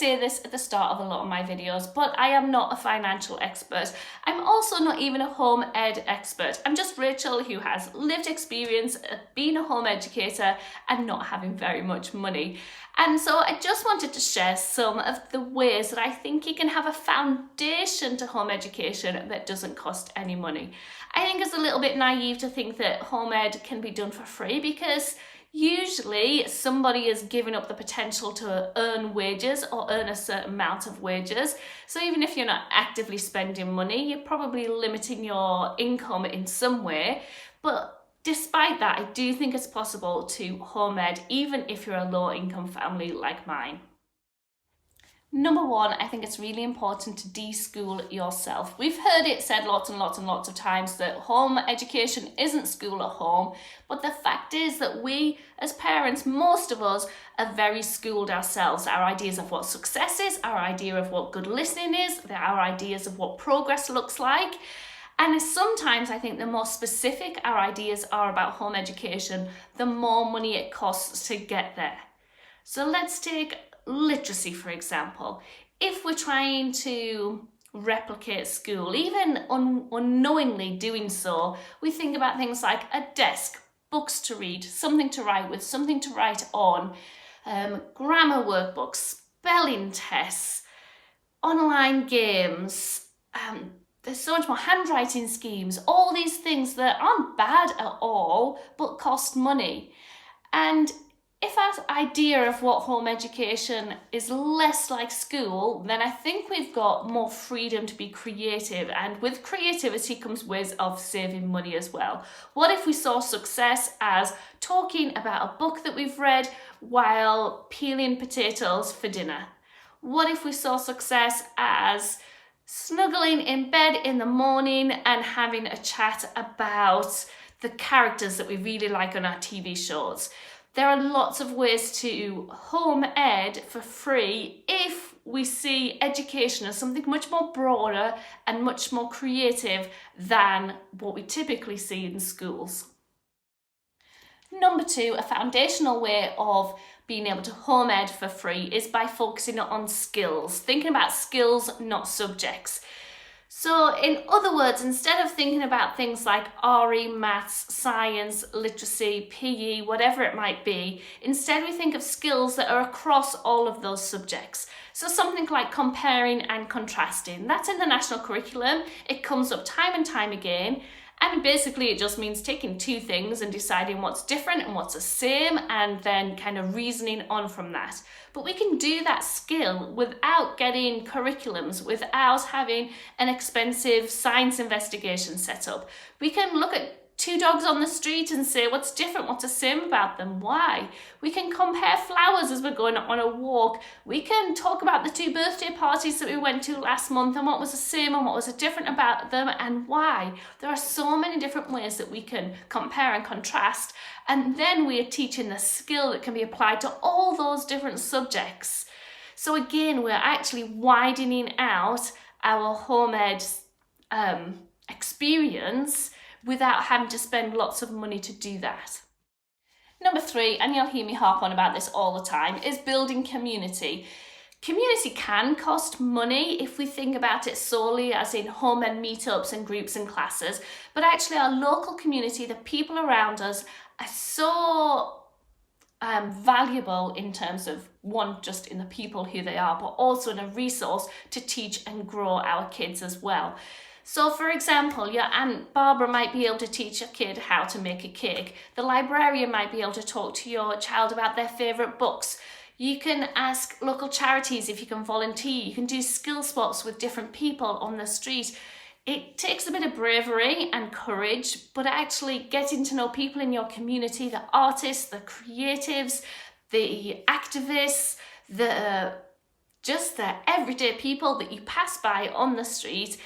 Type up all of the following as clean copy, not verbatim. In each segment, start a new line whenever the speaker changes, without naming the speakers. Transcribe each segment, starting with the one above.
say this at the start of a lot of my videos, but I am not a financial expert. I'm also not even a home ed expert. I'm just Rachel, who has lived experience of being a home educator and not having very much money. And so I just wanted to share some of the ways that I think you can have a foundation to home education that doesn't cost any money. I think it's a little bit naive to think that home ed can be done for free, because usually somebody is giving up the potential to earn wages or earn a certain amount of wages. So even if you're not actively spending money, you're probably limiting your income in some way. But despite that, I do think it's possible to home ed even if you're a low income family like mine. Number one, I think it's really important to deschool yourself. We've heard it said lots and lots and lots of times that home education isn't school at home, but the fact is that we as parents, most of us, are very schooled ourselves. Our ideas of what success is, our idea of what good listening is, our ideas of what progress looks like. And sometimes I think the more specific our ideas are about home education, the more money it costs to get there. So let's take literacy, for example. If we're trying to replicate school, even unknowingly doing so, we think about things like a desk, books to read, something to write with, something to write on, grammar workbooks, spelling tests, online games, there's so much more, handwriting schemes, all these things that aren't bad at all, but cost money. And if our idea of what home education is less like school, then I think we've got more freedom to be creative. And with creativity comes ways of saving money as well. What if we saw success as talking about a book that we've read while peeling potatoes for dinner? What if we saw success as snuggling in bed in the morning and having a chat about the characters that we really like on our TV shows? There are lots of ways to home ed for free if we see education as something much more broader and much more creative than what we typically see in schools. Number two, a foundational way of being able to home ed for free is by focusing on skills, thinking about skills, not subjects. So in other words, instead of thinking about things like RE, maths, science, literacy, PE, whatever it might be, instead we think of skills that are across all of those subjects. So something like comparing and contrasting. That's in the national curriculum. It comes up time and time again. And basically it just means taking two things and deciding what's different and what's the same, and then kind of reasoning on from that. But we can do that skill without getting curriculums, without having an expensive science investigation set up. We can look at two dogs on the street and say what's different, what's the same about them, why. We can compare flowers as we're going on a walk. We can talk about the two birthday parties that we went to last month and what was the same and what was different about them and why. There are so many different ways that we can compare and contrast, and then we are teaching the skill that can be applied to all those different subjects. So again, we're actually widening out our home ed experience without having to spend lots of money to do that. Number three, and you'll hear me harp on about this all the time, is building community. Community can cost money if we think about it solely as in home ed meetups and groups and classes, but actually our local community, the people around us, are so valuable in terms of, one, just in the people who they are, but also in a resource to teach and grow our kids as well. So for example, your Aunt Barbara might be able to teach your kid how to make a cake. The librarian might be able to talk to your child about their favourite books. You can ask local charities if you can volunteer. You can do skill spots with different people on the street. It takes a bit of bravery and courage, but actually getting to know people in your community, the artists, the creatives, the activists, the everyday people that you pass by on the street,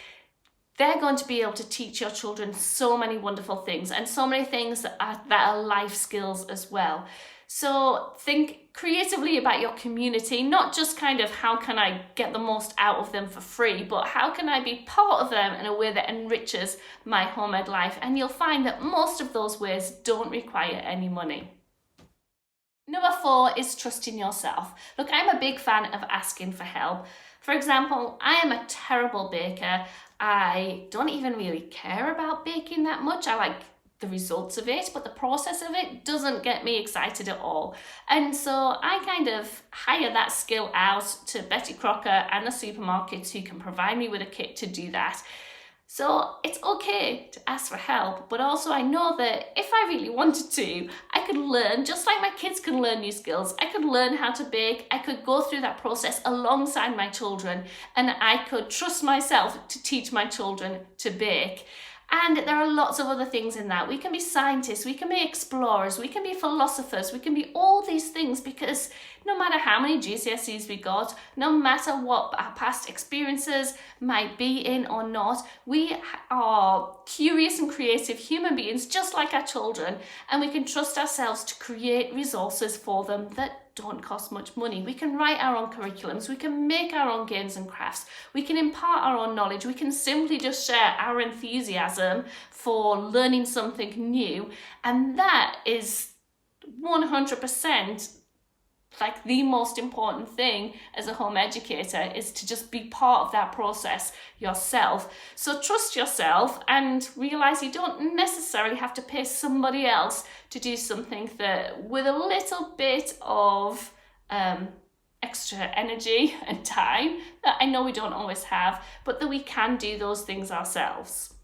they're going to be able to teach your children so many wonderful things, and so many things that are life skills as well. So think creatively about your community, not just kind of how can I get the most out of them for free, but how can I be part of them in a way that enriches my home ed life. And you'll find that most of those ways don't require any money. Number 4 is trusting yourself. Look, I'm a big fan of asking for help. For example, I am a terrible baker. I don't even really care about baking that much. I like the results of it, but the process of it doesn't get me excited at all. And so I kind of hire that skill out to Betty Crocker and the supermarkets who can provide me with a kit to do that. So it's okay to ask for help, but also I know that if I really wanted to, I could learn, just like my kids can learn new skills. I could learn how to bake. I could go through that process alongside my children, and I could trust myself to teach my children to bake. And there are lots of other things in that. We can be scientists, we can be explorers, we can be philosophers, we can be all these things, because no matter how many GCSEs we got, no matter what our past experiences might be in or not, we are curious and creative human beings just like our children, and we can trust ourselves to create resources for them that don't cost much money. We can write our own curriculums, we can make our own games and crafts, we can impart our own knowledge, we can simply just share our enthusiasm for learning something new, and that is 100% like the most important thing as a home educator, is to just be part of that process yourself. So trust yourself and realize you don't necessarily have to pay somebody else to do something that, with a little bit of extra energy and time that I know we don't always have, but that we can do those things ourselves.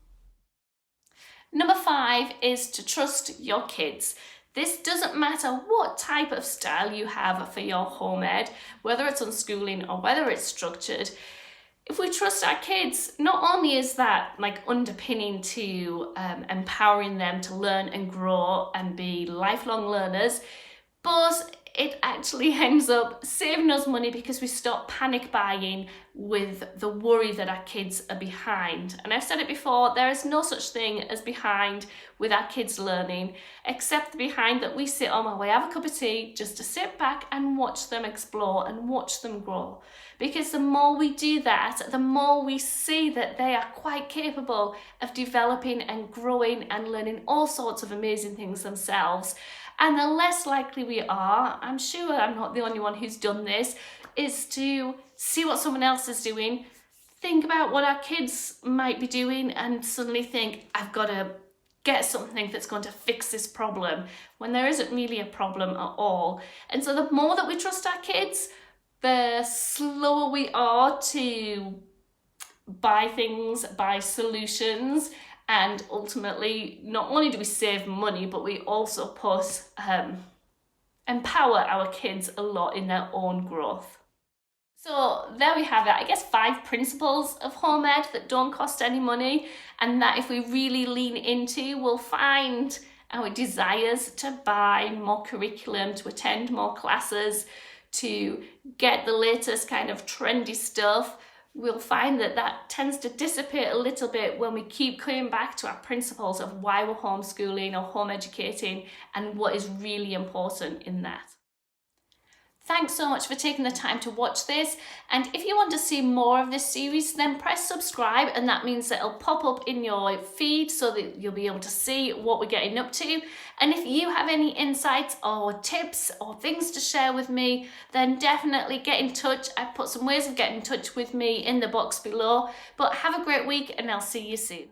Number 5 is to trust your kids. This doesn't matter what type of style you have for your home ed, whether it's unschooling or whether it's structured. If we trust our kids, not only is that like underpinning to empowering them to learn and grow and be lifelong learners, but it actually ends up saving us money because we stop panic buying with the worry that our kids are behind. And I've said it before, there is no such thing as behind with our kids learning, except the behind that we sit on while we have a cup of tea, just to sit back and watch them explore and watch them grow. Because the more we do that, the more we see that they are quite capable of developing and growing and learning all sorts of amazing things themselves. And the less likely we are, I'm sure I'm not the only one who's done this, is to see what someone else is doing, think about what our kids might be doing, and suddenly think, I've got to get something that's going to fix this problem, when there isn't really a problem at all. And so the more that we trust our kids, the slower we are to buy things, buy solutions, and ultimately, not only do we save money, but we also empower our kids a lot in their own growth. So there we have it, I guess 5 principles of home ed that don't cost any money, and that if we really lean into, we'll find our desires to buy more curriculum, to attend more classes, to get the latest kind of trendy stuff. We'll find that that tends to dissipate a little bit when we keep coming back to our principles of why we're homeschooling or home educating and what is really important in that. Thanks so much for taking the time to watch this, and if you want to see more of this series, then press subscribe, and that means that it'll pop up in your feed so that you'll be able to see what we're getting up to. And if you have any insights or tips or things to share with me, then definitely get in touch. I've put some ways of getting in touch with me in the box below. But have a great week, and I'll see you soon.